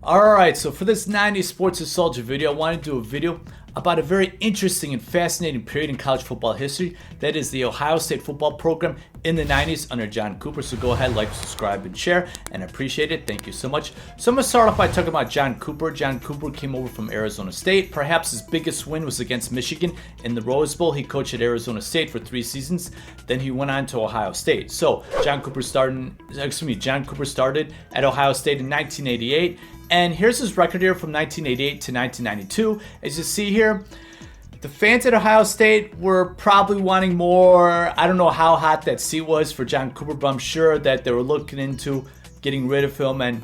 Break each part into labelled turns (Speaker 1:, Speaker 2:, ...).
Speaker 1: Alright, so for this 90s Sports Nostalgia video, I wanted to do a video about a very interesting and fascinating period in college football history. That is the Ohio State football program in the 90s under John Cooper. So go ahead, like, subscribe, and share, and I appreciate it. Thank you so much. So I'm going to start off by talking about John Cooper. John Cooper came over from Arizona State. Perhaps his biggest win was against Michigan in the Rose Bowl. He coached at Arizona State for 3 seasons. Then he went on to Ohio State. So John Cooper started at Ohio State in 1988. And here's his record here from 1988 to 1992. As you see here, the fans at Ohio State were probably wanting more. I don't know how hot that seat was for John Cooper, but I'm sure that they were looking into getting rid of him. And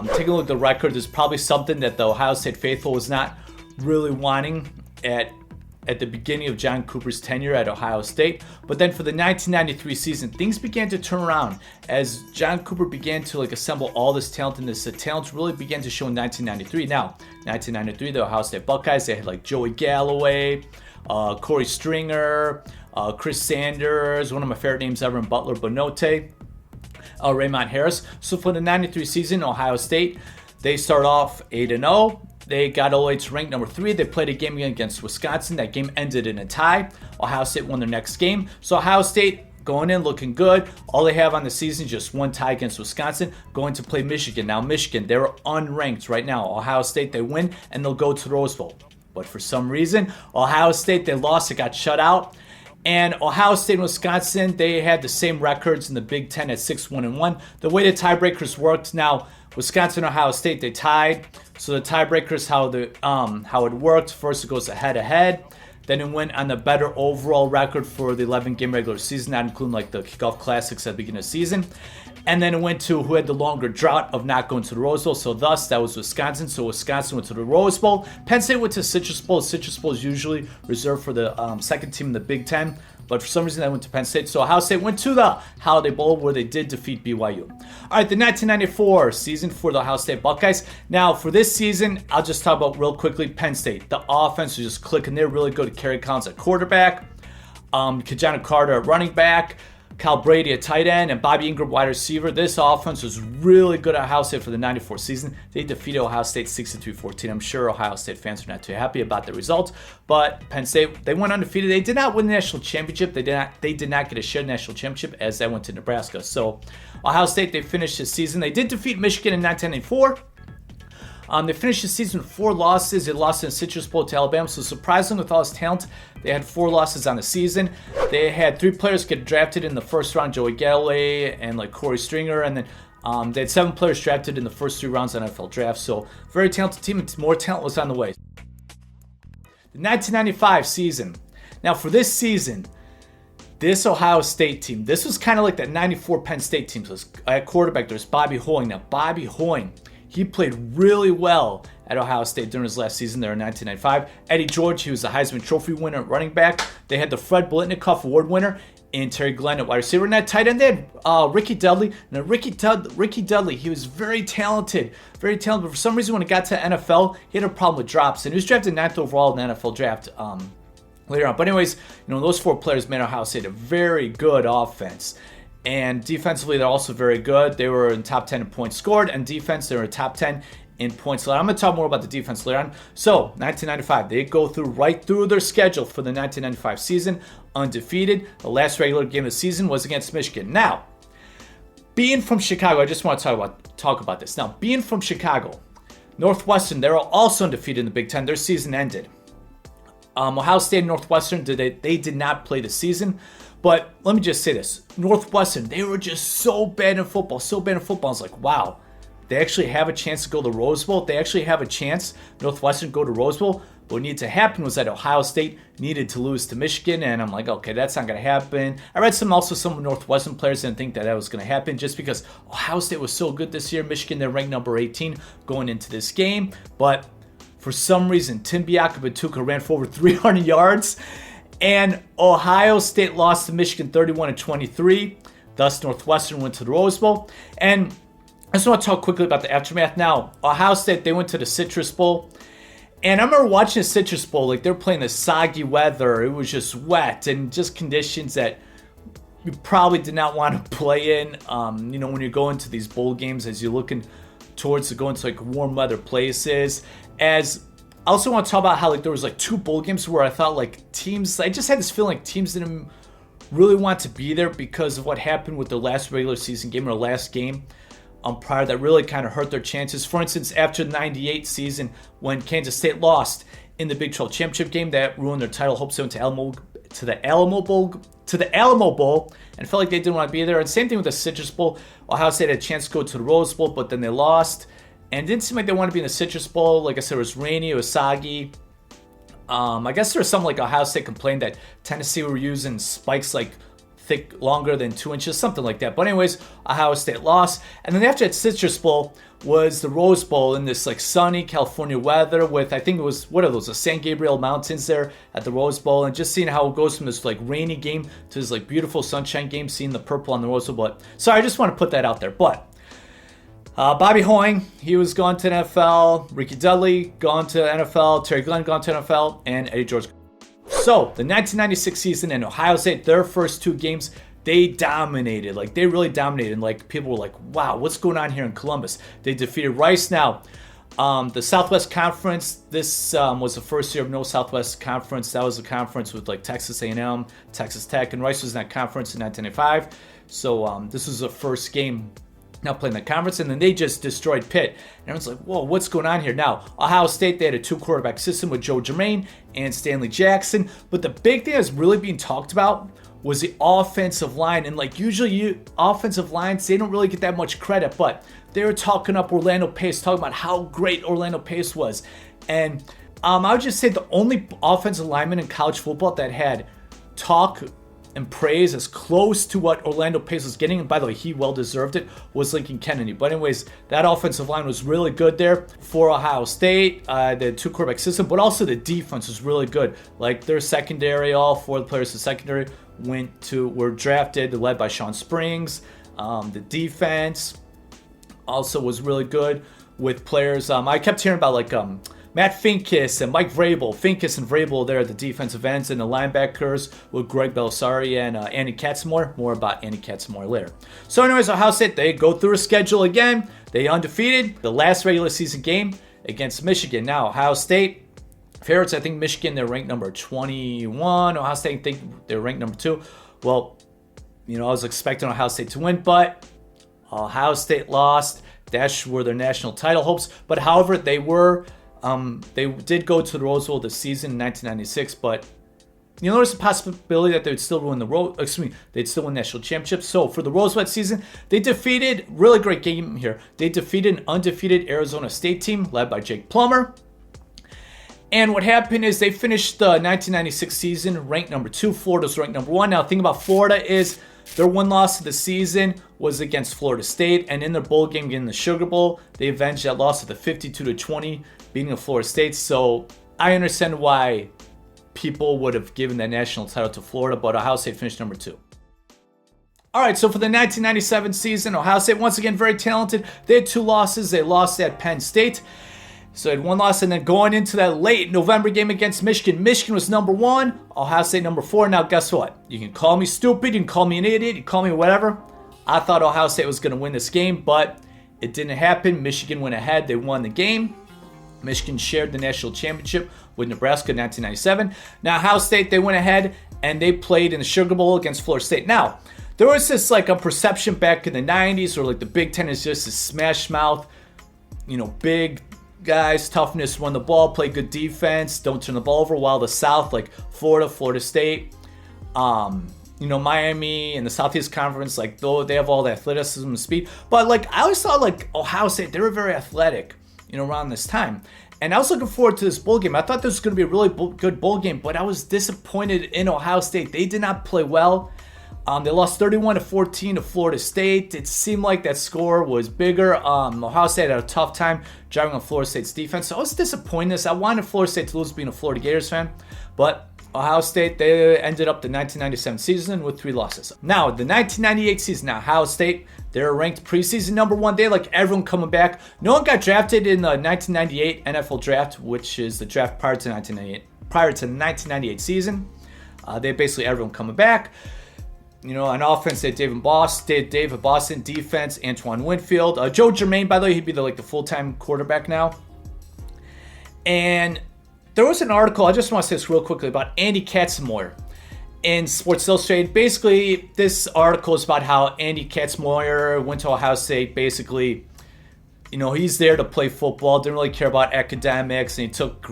Speaker 1: taking a look at the record, there's probably something that the Ohio State faithful was not really wanting at the beginning of John Cooper's tenure at Ohio State. But then for the 1993 season, things began to turn around as John Cooper began to assemble all this talent, and this talent really began to show in 1993. Now, 1993, the Ohio State Buckeyes, they had Joey Galloway, Corey Stringer, Chris Sanders, one of my favorite names ever, and Butler Bonote, Raymond Harris. So for the 93 season, Ohio State, they start off 8-0. They got all the way to rank number 3. They played a game against Wisconsin. That game ended in a tie. Ohio State won their next game. So Ohio State going in looking good. All they have on the season is just one tie against Wisconsin, going to play Michigan. Now Michigan, they're unranked right now. Ohio State, they win and they'll go to the Rose Bowl. But for some reason, Ohio State, they lost. It got shut out. And Ohio State and Wisconsin, they had the same records in the Big Ten at 6-1-1. The way the tiebreakers worked, now Wisconsin and Ohio State, they tied. So the tiebreakers, how it worked, first it goes head-to-head. Then it went on the better overall record for the 11-game regular season, not including the kickoff classics at the beginning of the season. And then it went to who had the longer drought of not going to the Rose Bowl. So thus, that was Wisconsin. So Wisconsin went to the Rose Bowl. Penn State went to Citrus Bowl. Citrus Bowl is usually reserved for the second team in the Big Ten. But for some reason, they went to Penn State. So Ohio State went to the Holiday Bowl where they did defeat BYU. All right, the 1994 season for the Ohio State Buckeyes. Now, for this season, I'll just talk about real quickly Penn State. The offense was just clicking. They're really good. Kerry Collins at quarterback, Kajana Carter at running back, Cal Brady at tight end, and Bobby Ingram wide receiver. This offense was really good at Ohio State for the 94 season. They defeated Ohio State 63-14. I'm sure Ohio State fans are not too happy about the result, but Penn State, they went undefeated. They did not win the national championship. They did not get a shared national championship as they went to Nebraska. So Ohio State, they finished the season. They did defeat Michigan in 1994. They finished the season with 4 losses. They lost in the Citrus Bowl to Alabama. So surprisingly, with all this talent, they had 4 losses on the season. They had 3 players get drafted in the first round, Joey Galloway and Corey Stringer. And then they had 7 players drafted in the first 3 rounds of NFL draft. So very talented team, and more talent was on the way. The 1995 season. Now for this season, this Ohio State team, this was kind of like that 94 Penn State team. So at quarterback, there's Bobby Hoying. Now Bobby Hoying, he played really well at Ohio State during his last season there in 1995. Eddie George, he was the Heisman Trophy winner at running back. They had the Fred Biletnikoff Award winner and Terry Glenn at wide receiver. And at tight end, they had Ricky Dudley. Now, Ricky Dudley, he was very talented. But for some reason, when it got to NFL, he had a problem with drops. And he was drafted 9th overall in the NFL draft later on. But anyways, those 4 players made Ohio State a very good offense. And defensively, they're also very good. They were in top 10 in points scored, and defense, they were in top 10 in points allowed. I'm going to talk more about the defense later on. So, 1995, they go right through their schedule for the 1995 season, undefeated. The last regular game of the season was against Michigan. Now, being from Chicago, I just want to talk about this. Now, being from Chicago, Northwestern, they were also undefeated in the Big Ten. Their season ended. Ohio State and Northwestern, they did not play the season. But let me just say this. Northwestern, they were just so bad in football. I was like, wow, they actually have a chance to go to the Rose Bowl. They actually have a chance, Northwestern, go to Rose Bowl. But what needed to happen was that Ohio State needed to lose to Michigan. And I'm like, okay, that's not going to happen. I read some Northwestern players didn't think that was going to happen just because Ohio State was so good this year. Michigan, they're ranked number 18 going into this game. But for some reason, Tim Biakabatuka ran for over 300 yards. And Ohio State lost to Michigan 31-23. Thus, Northwestern went to the Rose Bowl. And I just want to talk quickly about the aftermath. Now, Ohio State, they went to the Citrus Bowl. And I remember watching the Citrus Bowl, they're playing the soggy weather. It was just wet and just conditions that you probably did not want to play in. When you go into these bowl games as you're looking towards going to like warm weather places. As I also want to talk about how like there was like 2 bowl games where I thought like teams, I just had this feeling like teams didn't really want to be there because of what happened with their last regular season game or last game prior that really kind of hurt their chances. For instance, after the 98 season when Kansas State lost in the Big 12 championship game, that ruined their title hopes. They went to the Alamo Bowl and felt like they didn't want to be there. And same thing with the Citrus Bowl. Ohio State had a chance to go to the Rose Bowl, but then they lost. And it didn't seem like they wanted to be in the Citrus Bowl. Like I said, it was rainy, it was soggy. I guess there was something like Ohio State complained that Tennessee were using spikes like thick, longer than 2 inches, something like that. But anyways, Ohio State lost. And then after that Citrus Bowl was the Rose Bowl in this like sunny California weather with, I think it was, what are those, the San Gabriel Mountains there at the Rose Bowl. And just seeing how it goes from this like rainy game to this like beautiful sunshine game, seeing the purple on the Rose Bowl. But sorry, I just want to put that out there. But Bobby Hoying, he was gone to NFL. Ricky Dudley, gone to NFL. Terry Glenn, gone to NFL. And Eddie George. So, the 1996 season in Ohio State, their first 2 games, they dominated. Like, they really dominated. Like, people were like, wow, what's going on here in Columbus? They defeated Rice. Now, the Southwest Conference, this was the first year of no Southwest Conference. That was a conference with, like, Texas A&M, Texas Tech, and Rice was in that conference in 1995. So, this was the first game now playing the conference, and then they just destroyed Pitt. And everyone's like, whoa, what's going on here? Now, Ohio State, they had a 2-quarterback system with Joe Germain and Stanley Jackson. But the big thing that's really being talked about was the offensive line. And like usually offensive lines, they don't really get that much credit, but they were talking up Orlando Pace, talking about how great Orlando Pace was. And I would just say the only offensive lineman in college football that had talk and praise as close to what Orlando Pace was getting, and by the way, he well deserved it, was Lincoln Kennedy. But anyways, that offensive line was really good there for Ohio State, the 2-quarterback system, but also the defense was really good. Like their secondary, all 4 of the players in the secondary were drafted, led by Shawn Springs. The defense also was really good with players. I kept hearing about like Matt Finkus and Mike Vrabel. Finkus and Vrabel there at the defensive ends, and the linebackers with Greg Belisari and Andy Katzenmoyer. More about Andy Katzenmoyer later. So anyways, Ohio State, they go through a schedule again. They undefeated. The last regular season game against Michigan. Now, Ohio State favorites, I think Michigan, they're ranked number 21. Ohio State, I think they're ranked number 2. Well, I was expecting Ohio State to win, but Ohio State lost. That were their national title hopes. But however, they did go to the Rose Bowl this season in 1996, but there's a possibility that they'd still win they'd still win national championships. So for the Rose Bowl season, they defeated, really great game here. They defeated an undefeated Arizona State team led by Jake Plummer. And what happened is they finished the 1996 season ranked number 2. Florida's ranked number 1. Now, the thing about Florida is their one loss of the season was against Florida State, and in their bowl game in the Sugar Bowl, they avenged that loss with a 52-20 beating of Florida State. So I understand why people would have given that national title to Florida, but Ohio State finished number 2. All right, so for the 1997 season, Ohio State, once again, very talented. They had 2 losses. They lost at Penn State. So they had 1 loss, and then going into that late November game against Michigan, Michigan was number 1, Ohio State number 4. Now, guess what? You can call me stupid, you can call me an idiot, you can call me whatever. I thought Ohio State was going to win this game, but it didn't happen. Michigan went ahead. They won the game. Michigan shared the national championship with Nebraska in 1997. Now, Ohio State, they went ahead, and they played in the Sugar Bowl against Florida State. Now, there was this like a perception back in the 90s where like the Big Ten is just a smash mouth, big guys, toughness, run the ball, play good defense, don't turn the ball over, while the South, like Florida, Florida State, Miami and the Southeast Conference, like though they have all the athleticism and speed. But like I always thought like Ohio State, they were very athletic, around this time. And I was looking forward to this bowl game. I thought this was going to be a really good bowl game, but I was disappointed in Ohio State. They did not play well. They lost 31-14 to Florida State. It seemed like that score was bigger. Ohio State had a tough time driving on Florida State's defense. So I was disappointed. I wanted Florida State to lose being a Florida Gators fan. But Ohio State, they ended up the 1997 season with 3 losses. Now, the 1998 season, now Ohio State, they're ranked preseason number 1. They like everyone coming back. No one got drafted in the 1998 NFL draft, which is the draft prior to the 1998 season. They basically everyone coming back. On offense, they had David Boston. Defense, Antoine Winfield. Joe Germain, by the way, he'd be the full-time quarterback now. And there was an article, I just want to say this real quickly, about Andy Katzenmoyer in Sports Illustrated. Basically, this article is about how Andy Katzenmoyer went to Ohio State. Basically, he's there to play football, didn't really care about academics, and he took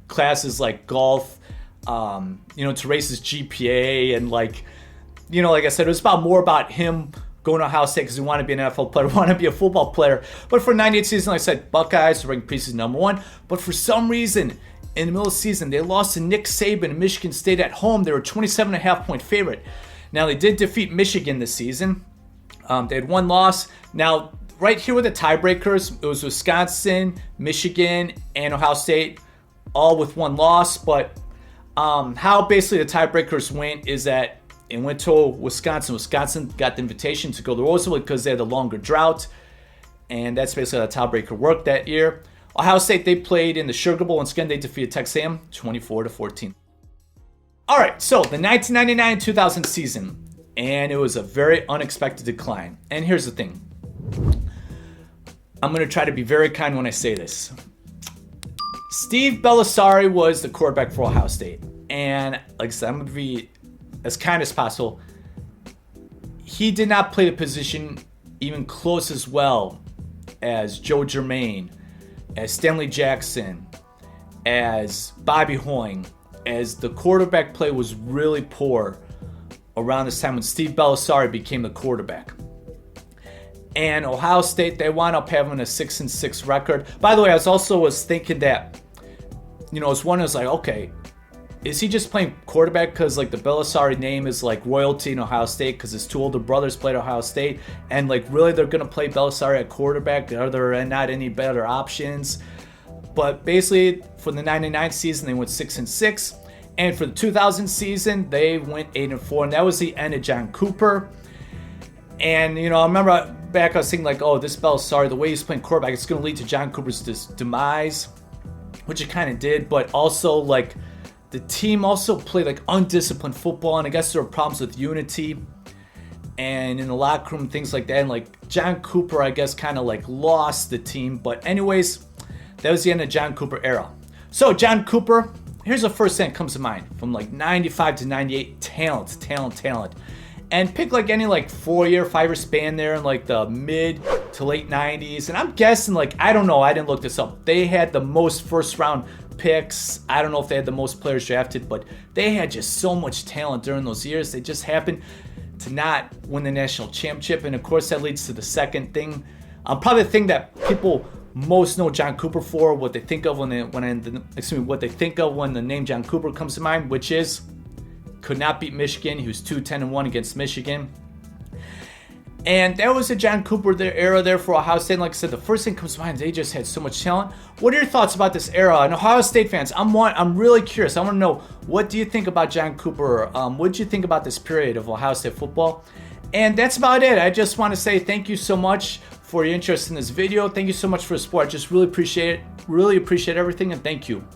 Speaker 1: classes like golf, to raise his GPA, and like I said, it was more about him going to Ohio State because he wanted to be an NFL player, wanted to be a football player. But for 98 season, like I said, Buckeyes ranked preseason #1. But for some reason, in the middle of the season, they lost to Nick Saban and Michigan State at home. They were a 27.5-point favorite. Now, they did defeat Michigan this season. They had one loss. Now, right here with the tiebreakers, it was Wisconsin, Michigan, and Ohio State, all with one loss. But how basically the tiebreakers went is that it went to Wisconsin. Wisconsin got the invitation to go to the Rose Bowl because they had the longer drought. And that's basically how the tiebreaker worked that year. Ohio State, they played in the Sugar Bowl. Once again, they defeated Texas A&M 24-14. All right, so the 1999-2000 season. And it was a very unexpected decline. And here's the thing. I'm going to try to be very kind when I say this. Steve Belisari was the quarterback for Ohio State. And like I said, I'm going to be as kind as possible. He did not play the position even close as well as Joe Germain, as Stanley Jackson, as Bobby Hoying, as the quarterback play was really poor around this time when Steve Belisari became the quarterback. And Ohio State, they wound up having a 6-6 record. By the way, I was thinking that, I was wondering, okay, is he just playing quarterback because the Belisari name is royalty in Ohio State because his two older brothers played Ohio State, and really they're going to play Belisari at quarterback? Are there not any better options? But basically, for the 99 season, they went 6-6. And for the 2000 season, they went 8-4. And that was the end of John Cooper. And, I remember back, I was thinking this Belisari, the way he's playing quarterback, it's going to lead to John Cooper's demise, which it kind of did. But also, the team also played undisciplined football. And I guess there were problems with unity and in the locker room, things like that. And John Cooper, I guess, kind of lost the team. But anyways, that was the end of John Cooper era. So John Cooper, here's the first thing that comes to mind. From 95 to 98, talent. And pick any 4-year, 5-year span there in the mid to late 90s. And I'm guessing I don't know, I didn't look this up. They had the most first round picks. I don't know if they had the most players drafted, but they had just so much talent during those years. They just happened to not win the national championship. And of course that leads to the second thing. Probably the thing that people most know John Cooper for, what they think of when the name John Cooper comes to mind, which is could not beat Michigan. He was 2-10-1 against Michigan. And that was the John Cooper era there for Ohio State. And like I said, the first thing that comes to mind, they just had so much talent. What are your thoughts about this era? And Ohio State fans, I'm really curious. I want to know, what do you think about John Cooper? What did you think about this period of Ohio State football? And that's about it. I just want to say thank you so much for your interest in this video. Thank you so much for the support. I just really appreciate it. Really appreciate everything, and thank you.